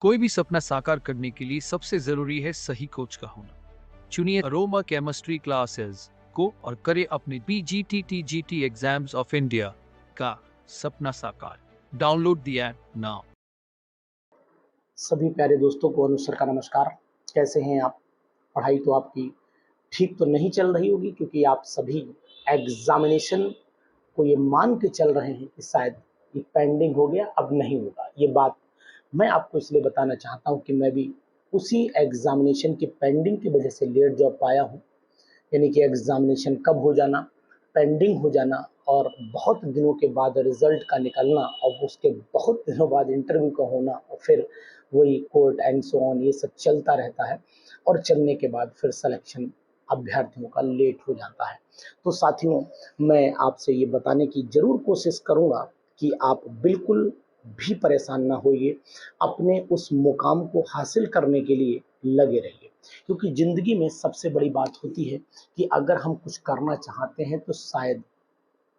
कोई भी सपना साकार करने के लिए सबसे जरूरी है सही कोच का होना। चुनिए अरोमा केमिस्ट्री क्लासेस को और करें अपने PGT एग्जाम्स ऑफ इंडिया का सपना साकार। Download the app now. सभी प्यारे दोस्तों को अनुसर का नमस्कार। कैसे हैं आप? पढ़ाई तो आपकी ठीक तो नहीं चल रही होगी, क्योंकि आप सभी एग्जामिनेशन को ये मान के चल रहे हैं कि शायद ये पेंडिंग हो गया, अब नहीं होगा। ये बात मैं आपको इसलिए बताना चाहता हूँ कि मैं भी उसी एग्जामिनेशन की पेंडिंग की वजह से लेट जॉब पाया हूँ। यानी कि एग्जामिनेशन कब हो जाना, पेंडिंग हो जाना, और बहुत दिनों के बाद रिजल्ट का निकलना, और उसके बहुत दिनों बाद इंटरव्यू का होना, और फिर वही कोर्ट एंड सो ऑन, ये सब चलता रहता है। और चलने के बाद फिर सिलेक्शन अभ्यर्थियों का लेट हो जाता है। तो साथियों, मैं आपसे ये बताने की ज़रूर कोशिश करूँगा कि आप बिल्कुल भी परेशान ना होइए, अपने उस मुकाम को हासिल करने के लिए लगे रहिए। क्योंकि ज़िंदगी में सबसे बड़ी बात होती है कि अगर हम कुछ करना चाहते हैं तो शायद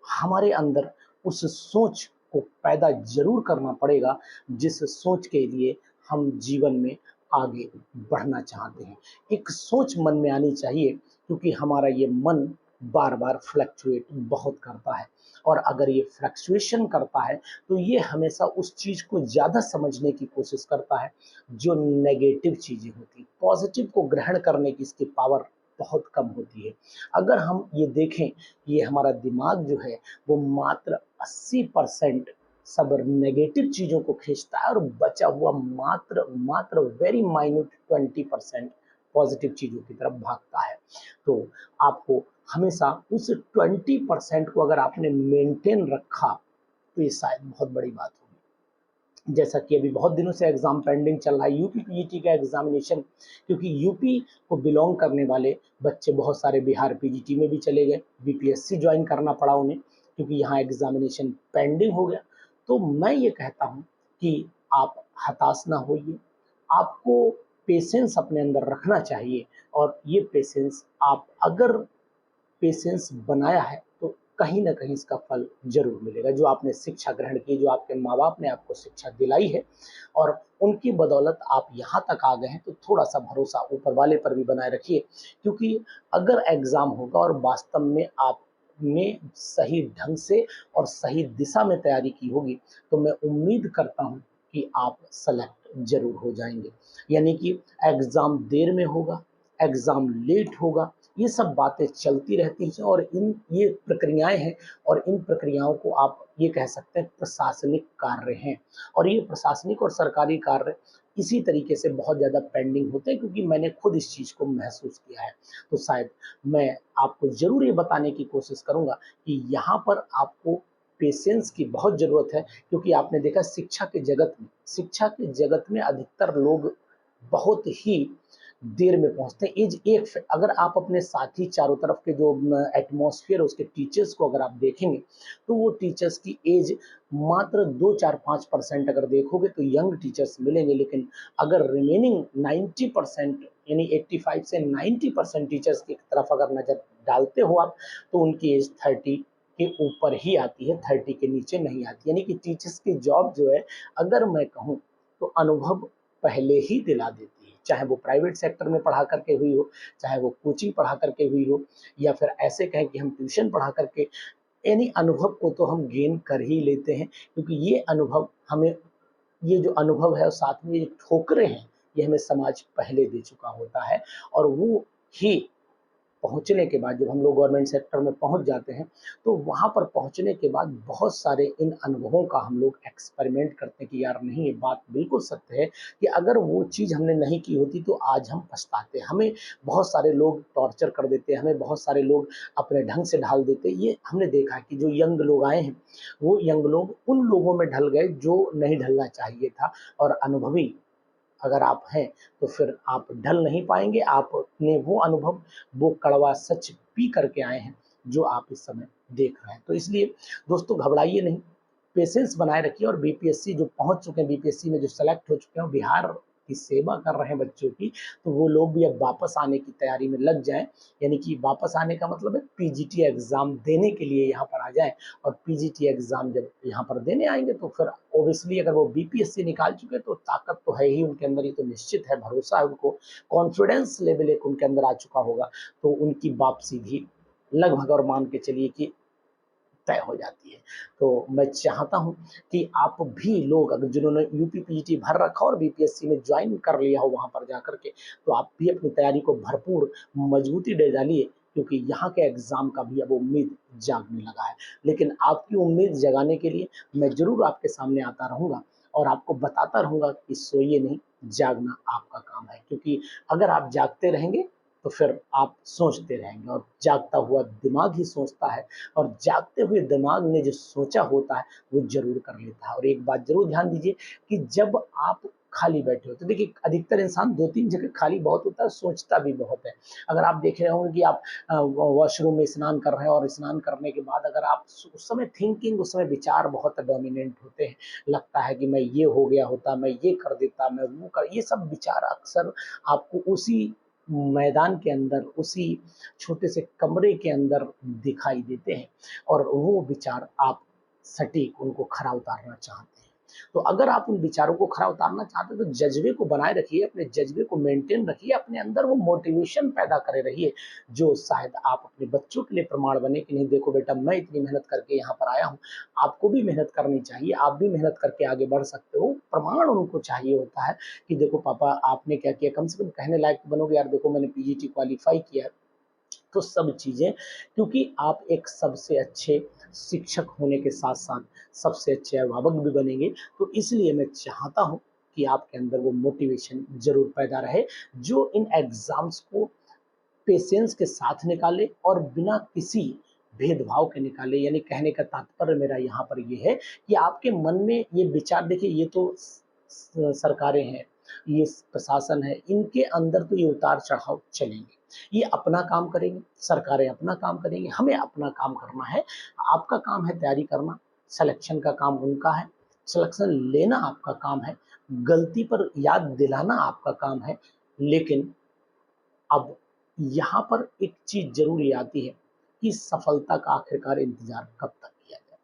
हमारे अंदर उस सोच को पैदा ज़रूर करना पड़ेगा, जिस सोच के लिए हम जीवन में आगे बढ़ना चाहते हैं। एक सोच मन में आनी चाहिए, क्योंकि हमारा ये मन बार-बार फ्लक्चुएट बहुत करता है, और अगर ये फ्लक्चुएशन करता है, तो ये हमेशा उस चीज़ को ज़्यादा समझने की कोशिश करता है, जो नेगेटिव चीज़ें होती हैं। पॉज़िटिव को ग्रहण करने की इसकी पावर बहुत कम होती है। अगर हम ये देखें, ये हमारा दिमाग जो है वो मात्र 80% सब नेगेटिव चीज़ों को खींचता है, और बचा हुआ मात्र मात्र वेरी माइन्यूट 20% पॉजिटिव चीज़ों की तरफ भागता है। तो आपको हमेशा उस 20% को अगर आपने मेंटेन रखा, तो ये शायद बहुत बड़ी बात होगी। जैसा कि अभी बहुत दिनों से एग्ज़ाम पेंडिंग चल रहा है, यूपी पीजीटी का एग्ज़ामिनेशन, क्योंकि यूपी को बिलोंग करने वाले बच्चे बहुत सारे बिहार पीजीटी में भी चले गए, बीपीएससी ज्वाइन करना पड़ा उन्हें, क्योंकि यहाँ एग्ज़ामिनेशन पेंडिंग हो गया। तो मैं ये कहता हूँ कि आप हताश ना होइए, आपको पेशेंस अपने अंदर रखना चाहिए, और ये पेशेंस आप अगर पेशेंस बनाया है, तो कहीं न कहीं इसका फल ज़रूर मिलेगा। जो आपने शिक्षा ग्रहण की, जो आपके माँ-बाप ने आपको शिक्षा दिलाई है, और उनकी बदौलत आप यहाँ तक आ गए हैं, तो थोड़ा-सा भरोसा ऊपर वाले पर भी बनाए रखिए। क्योंकि अगर एग्ज़ाम होगा और वास्तव में आपने सही ढंग से और सही दिशा में तैयारी की होगी, तो मैं उम्मीद करता हूँ कि आप सेलेक्ट ज़रूर हो जाएँगे। यानी कि एग्ज़ाम देर में होगा, एग्ज़ाम लेट होगा, ये सब बातें चलती रहती हैं, और इन ये प्रक्रियाएँ हैं, और इन प्रक्रियाओं को आप ये कह सकते हैं प्रशासनिक कार्य हैं, और ये प्रशासनिक और सरकारी कार्य इसी तरीके से बहुत ज़्यादा पेंडिंग होते हैं, क्योंकि मैंने खुद इस चीज़ को महसूस किया है। तो शायद मैं आपको ज़रूर ये बताने की कोशिश करूँगा कि यहाँ पर आपको पेशेंस की बहुत ज़रूरत है, क्योंकि आपने देखा शिक्षा के जगत में अधिकतर लोग बहुत ही देर में पहुँचते हैं। एज एक फ अगर आप अपने साथी चारों तरफ के जो एटमॉस्फेयर उसके टीचर्स को अगर आप देखेंगे, तो वो टीचर्स की एज मात्र 2, 4, 5% अगर देखोगे तो यंग टीचर्स मिलेंगे, लेकिन अगर रिमेनिंग 90% यानी 85 से 90% टीचर्स की तरफ अगर नज़र डालते हो आप, तो उनकी एज 30 के ऊपर ही आती है, 30 के नीचे नहीं आती। यानी कि टीचर्स की जॉब जो है, अगर मैं कहूँ, तो अनुभव पहले ही दिला देती है। चाहे वो प्राइवेट सेक्टर में पढ़ा करके हुई हो, चाहे वो कोचिंग पढ़ा करके हुई हो, या फिर ऐसे कहें कि हम ट्यूशन पढ़ा करके, यानी अनुभव को तो हम गेन कर ही लेते हैं, क्योंकि ये अनुभव हमें, ये जो अनुभव है और साथ में ये ठोकरें हैं, ये हमें समाज पहले दे चुका होता है। और वो ही पहुँचने के बाद, जब हम लोग गवर्नमेंट सेक्टर में पहुँच जाते हैं, तो वहाँ पर पहुँचने के बाद बहुत सारे इन अनुभवों का हम लोग एक्सपेरिमेंट करते हैं कि यार नहीं, ये बात बिल्कुल सत्य है कि अगर वो चीज़ हमने नहीं की होती तो आज हम पछताते। हमें बहुत सारे लोग टॉर्चर कर देते, हमें बहुत सारे लोग अपने ढंग से ढाल देते। ये हमने देखा है कि जो यंग लोग आए हैं, वो यंग लोग उन लोगों में ढल गए जो नहीं ढलना चाहिए था, और अनुभवी अगर आप हैं, तो फिर आप ढल नहीं पाएँगे। आपने वो अनुभव, वो कड़वा सच पी करके आए हैं, जो आप इस समय देख रहे हैं। तो इसलिए दोस्तों, घबराइए नहीं, पेशेंस बनाए रखिए, और बीपीएससी जो पहुँच चुके हैं, बीपीएससी में जो सेलेक्ट हो चुके हैं, बिहार की सेवा कर रहे हैं बच्चों की, तो वो लोग भी अब वापस आने की तैयारी में लग जाएँ। यानी कि वापस आने का मतलब है पीजीटी एग्ज़ाम देने के लिए यहाँ पर आ जाएँ, और पीजीटी एग्ज़ाम जब यहाँ पर देने आएँगे तो फिर ऑब्वियसली अगर वो बीपीएससी निकाल चुके हैं तो ताकत तो है ही उनके अंदर, ये तो निश्चित है, भरोसा है उनको, कॉन्फिडेंस लेवल एक उनके अंदर आ चुका होगा, तो उनकी वापसी भी लगभग और मान के चलिए कि तय हो जाती है। तो मैं चाहता हूँ कि आप भी लोग अगर जिन्होंने यूपी पीजीटी भर रखा और बीपीएससी में ज्वाइन कर लिया हो वहाँ पर जाकर के, तो आप भी अपनी तैयारी को भरपूर मजबूती दे डालिए, क्योंकि यहाँ के एग्ज़ाम का भी अब उम्मीद जागने लगा है। लेकिन आपकी उम्मीद जगाने के लिए मैं ज़रूर आपके सामने आता रहूँगा और आपको बताता रहूँगा कि सोइए नहीं, जागना आपका काम है। क्योंकि अगर आप जागते रहेंगे तो फिर आप सोचते रहेंगे, और जागता हुआ दिमाग ही सोचता है, और जागते हुए दिमाग ने जो सोचा होता है वो ज़रूर कर लेता है। और एक बात ज़रूर ध्यान दीजिए कि जब आप खाली बैठे हो तो देखिए अधिकतर इंसान 2-3 जगह खाली बहुत होता है, सोचता भी बहुत है। अगर आप देख रहे होंगे कि आप वॉशरूम में स्नान कर रहे हैं और स्नान करने के बाद अगर आप उस समय थिंकिंग, उस समय विचार बहुत डोमिनेंट होते हैं। लगता है कि मैं ये हो गया होता, मैं ये कर देता, मैं वो कर, ये सब विचार अक्सर आपको उसी मैदान के अंदर, उसी छोटे से कमरे के अंदर दिखाई देते हैं, और वो विचार आप सटीक उनको खरा उतारना चाहते हैं। तो अगर आप उन विचारों को खरा उतारना चाहते हैं तो जज्बे को बनाए रखिए, अपने जज्बे को मेंटेन रखिए, अपने अंदर वो मोटिवेशन पैदा करे रहिए, जो शायद आप अपने बच्चों के लिए प्रमाण बने कि नहीं देखो बेटा, मैं इतनी मेहनत करके यहाँ पर आया हूँ, आपको भी मेहनत करनी चाहिए, आप भी मेहनत करके आगे बढ़ सकते हो। प्रमाण उनको चाहिए होता है कि देखो पापा आपने क्या किया, कम से कम कहने लायक तो बनोगे, यार देखो मैंने पीजीटी क्वालीफाई किया है। तो सब चीज़ें, क्योंकि आप एक सबसे अच्छे शिक्षक होने के साथ-साथ सबसे अच्छे अभिभावक भी बनेंगे, तो इसलिए मैं चाहता हूँ कि आपके अंदर वो मोटिवेशन ज़रूर पैदा रहे, जो इन एग्ज़ाम्स को पेशेंस के साथ निकाले और बिना किसी भेदभाव के निकाले। यानी कहने का तात्पर्य मेरा यहाँ पर ये है कि आपके मन में ये विचार, देखिए ये तो सरकारें हैं, ये प्रशासन है, इनके अंदर तो ये उतार चढ़ाव चलेंगे, ये अपना काम करेंगे, सरकारें अपना काम करेंगी, हमें अपना काम करना है। आपका काम है तैयारी करना, सिलेक्शन का काम उनका है, सिलेक्शन लेना आपका काम है, गलती पर याद दिलाना आपका काम है। लेकिन अब यहाँ पर एक चीज़ ज़रूर ये आती है कि सफलता का आखिरकार इंतज़ार कब तक किया जाए?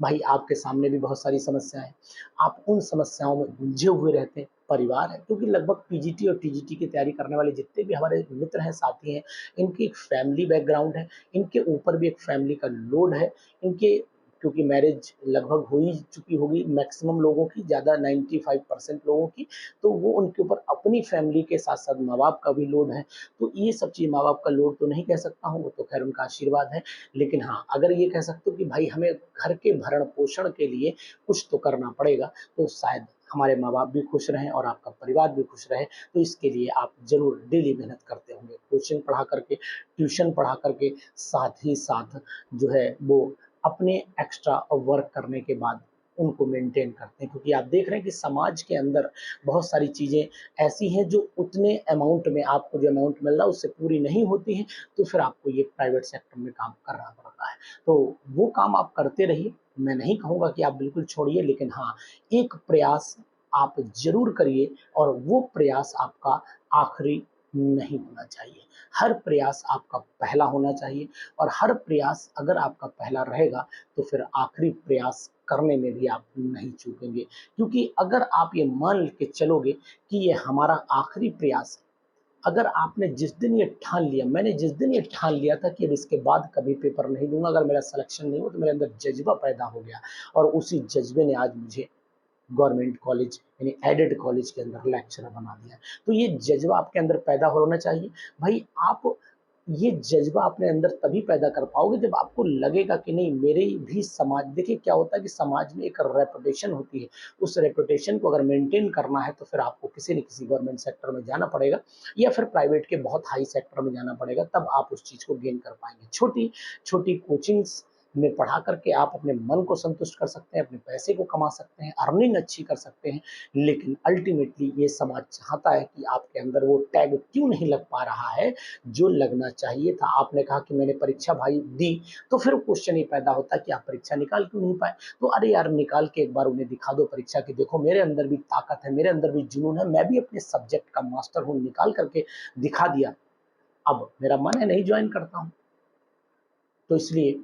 भाई आपके सामने भी बहुत सारी समस्याएँ हैं, आप उन समस्याओं में उलझे हुए रहते हैं, परिवार है, क्योंकि लगभग पीजीटी और टीजीटी की तैयारी करने वाले जितने भी हमारे मित्र हैं, साथी हैं, इनकी एक फैमिली बैकग्राउंड है, इनके ऊपर भी एक फैमिली का लोड है, इनके क्योंकि मैरिज लगभग हो ही चुकी होगी मैक्सिमम लोगों की, ज़्यादा 95% लोगों की, तो वो उनके ऊपर अपनी फैमिली के साथ-साथ माँ-बाप का भी लोड है। तो ये सब चीज़ माँ-बाप का लोड तो नहीं कह सकता हूँ, वो तो खैर उनका आशीर्वाद है। लेकिन हाँ, अगर ये कह सकते हो कि भाई हमें घर के भरण-पोषण के लिए कुछ तो करना पड़ेगा, तो शायद हमारे माँ-बाप भी खुश रहें और आपका परिवार भी खुश रहे, तो इसके लिए आप ज़रूर डेली मेहनत करते होंगे। कोचिंग पढ़ा करके, ट्यूशन पढ़ा करके, साथ ही साथ जो है वो अपने एक्स्ट्रा वर्क करने के बाद उनको मेंटेन करते हैं, क्योंकि आप देख रहे हैं कि समाज के अंदर बहुत सारी चीज़ें ऐसी हैं जो उतने अमाउंट में आपको जो अमाउंट मिल रहा है उससे पूरी नहीं होती हैं, तो फिर आपको ये प्राइवेट सेक्टर में काम करना पड़ता है। तो वो काम आप करते रहिए, मैं नहीं कहूँगा कि आप बिल्कुल छोड़िए, लेकिन हाँ, एक प्रयास आप ज़रूर करिए, और वो प्रयास आपका आखिरी नहीं होना चाहिए। हर प्रयास आपका पहला होना चाहिए, और हर प्रयास अगर आपका पहला रहेगा तो फिर आखिरी प्रयास करने में भी आप नहीं चूकेंगे। क्योंकि अगर आप ये मान के चलोगे कि ये हमारा आखिरी प्रयास है, अगर आपने जिस दिन ये ठान लिया, मैंने जिस दिन ये ठान लिया था कि अब इसके बाद कभी पेपर नहीं दूँगा, अगर मेरा सिलेक्शन नहीं हुआ, तो मेरे अंदर जज़्बा पैदा हो गया, और उसी जज़्बे ने आज मुझे गवर्नमेंट कॉलेज यानी एडेड कॉलेज के अंदर लेक्चरर बना दिया। तो ये जज़्बा आपके अंदर पैदा होना चाहिए। भाई आप ये जज़्बा अपने अंदर तभी पैदा कर पाओगे जब आपको लगेगा कि नहीं, मेरे भी समाज, देखिए क्या होता है कि समाज में एक रेपुटेशन होती है, उस रेपुटेशन को अगर मेंटेन करना है तो फिर आपको किसी न किसी गवर्नमेंट सेक्टर में जाना पड़ेगा, या फिर प्राइवेट के बहुत हाई सेक्टर में जाना पड़ेगा, तब आप उस चीज़ को गेन कर पाएँगे। छोटी-छोटी कोचिंग्स में पढ़ा करके आप अपने मन को संतुष्ट कर सकते हैं, अपने पैसे को कमा सकते हैं, अर्निंग अच्छी कर सकते हैं। लेकिन अल्टीमेटली ये समाज चाहता है कि आपके अंदर वो टैग क्यों नहीं लग पा रहा है जो लगना चाहिए था। आपने कहा कि मैंने परीक्षा भाई दी, तो फिर क्वेश्चन ये पैदा होता है कि आप परीक्षा निकाल क्यों नहीं पाए? तो अरे यार, निकाल के एक बार उन्हें दिखा दो परीक्षा की, देखो मेरे अंदर भी ताकत है, मेरे अंदर भी जुनून है, मैं भी अपने सब्जेक्ट का मास्टर हूँ, निकाल करके दिखा दिया। अब मेरा मन है नहीं ज्वाइन करता हूँ। तो इसलिए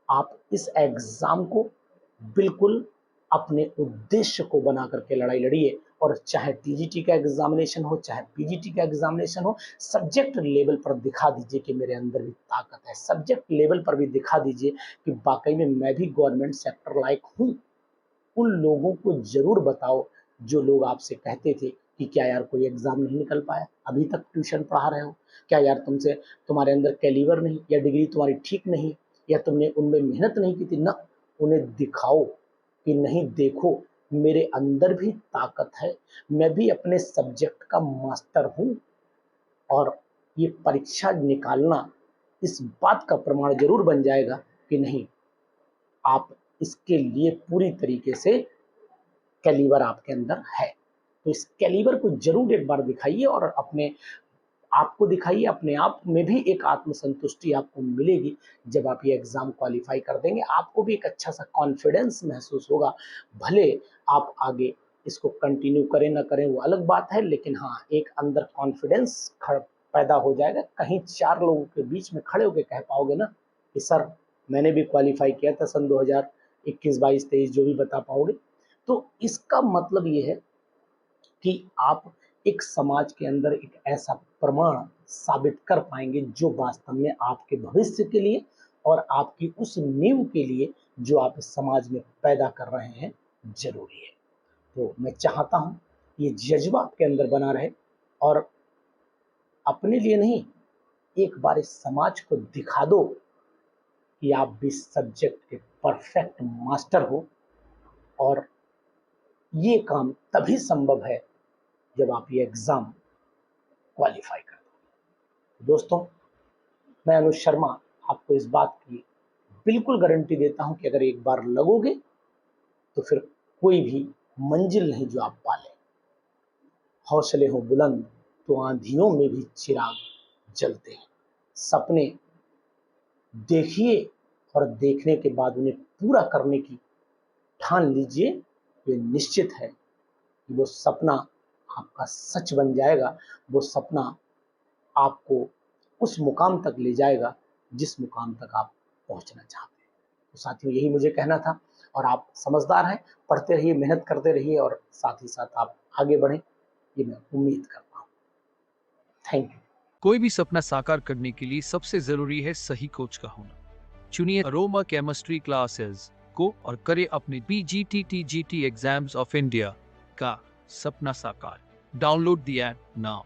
आप इस एग्ज़ाम को बिल्कुल अपने उद्देश्य को बना करके लड़ाई लड़िए, और चाहे टीजीटी का एग्ज़ामिनेशन हो, चाहे पीजीटी का एग्ज़ामिनेशन हो, सब्जेक्ट लेवल पर दिखा दीजिए कि मेरे अंदर भी ताकत है। सब्जेक्ट लेवल पर भी दिखा दीजिए कि वाक़ई में मैं भी गवर्नमेंट सेक्टर लायक हूँ। उन लोगों को ज़रूर बताओ जो लोग आपसे कहते थे कि क्या यार कोई एग्ज़ाम नहीं निकल पाया, अभी तक ट्यूशन पढ़ा रहे हो, क्या यार तुमसे तुम्हारे अंदर कैलिबर नहीं, या डिग्री तुम्हारी ठीक नहीं, या तुमने उनमें मेहनत नहीं की थी ना। उन्हें दिखाओ कि नहीं, देखो मेरे अंदर भी ताकत है, मैं भी अपने सब्जेक्ट का मास्टर हूँ। और ये परीक्षा निकालना इस बात का प्रमाण ज़रूर बन जाएगा कि नहीं, आप इसके लिए पूरी तरीके से कैलिबर आपके अंदर है। तो इस कैलिबर को ज़रूर एक बार दिखाइए, और अपने आप को दिखाइए, अपने आप में भी एक आत्मसंतुष्टि आपको मिलेगी। जब आप ये एग्ज़ाम क्वालीफाई कर देंगे, आपको भी एक अच्छा-सा कॉन्फिडेंस महसूस होगा। भले आप आगे इसको कंटिन्यू करें ना करें वो अलग बात है, लेकिन हाँ, एक अंदर कॉन्फिडेंस पैदा हो जाएगा। कहीं 4 लोगों के बीच में खड़े होके कह पाओगे ना कि सर मैंने भी क्वालीफाई किया था सन 2021, 22, 23, जो भी बता पाओगे। तो इसका मतलब ये है कि आप एक समाज के अंदर एक ऐसा प्रमाण साबित कर पाएंगे जो वास्तव में आपके भविष्य के लिए और आपकी उस नींव के लिए जो आप इस समाज में पैदा कर रहे हैं जरूरी है। तो मैं चाहता हूँ ये जज्बा आपके अंदर बना रहे, और अपने लिए नहीं, एक बार इस समाज को दिखा दो कि आप भी सब्जेक्ट के परफेक्ट मास्टर हो। और ये काम तभी संभव है जब आप ये एग्ज़ाम क्वालीफाई कर दो। दोस्तों, मैं अनुज शर्मा आपको इस बात की बिल्कुल गारंटी देता हूं कि अगर एक बार लगोगे तो फिर कोई भी मंजिल नहीं जो आप पाले। हौसले हो बुलंद तो आंधियों में भी चिराग जलते हैं। सपने देखिए, और देखने के बाद उन्हें पूरा करने की ठान लीजिए। ये निश्चित है कि वो सपना आपका सच बन जाएगा। वो सपना आपको उस मुकाम तक ले जाएगा जिस मुकाम तक आप पहुंचना चाहते हैं। तो साथियों, यही मुझे कहना था। और आप समझदार हैं, पढ़ते रहिए, मेहनत करते रहिए, और साथ ही साथ आप आगे बढ़ें, ये मैं उम्मीद करता हूँ। Thank you. कोई भी सपना साकार करने के लिए सबसे जरूरी है सही कोच का होना। चुनिए अरोमा केमिस्ट्री क्लासेस को और करें अपने PGT-TGT एग्जाम्स ऑफ इंडिया का सपना साकार। Download the app now.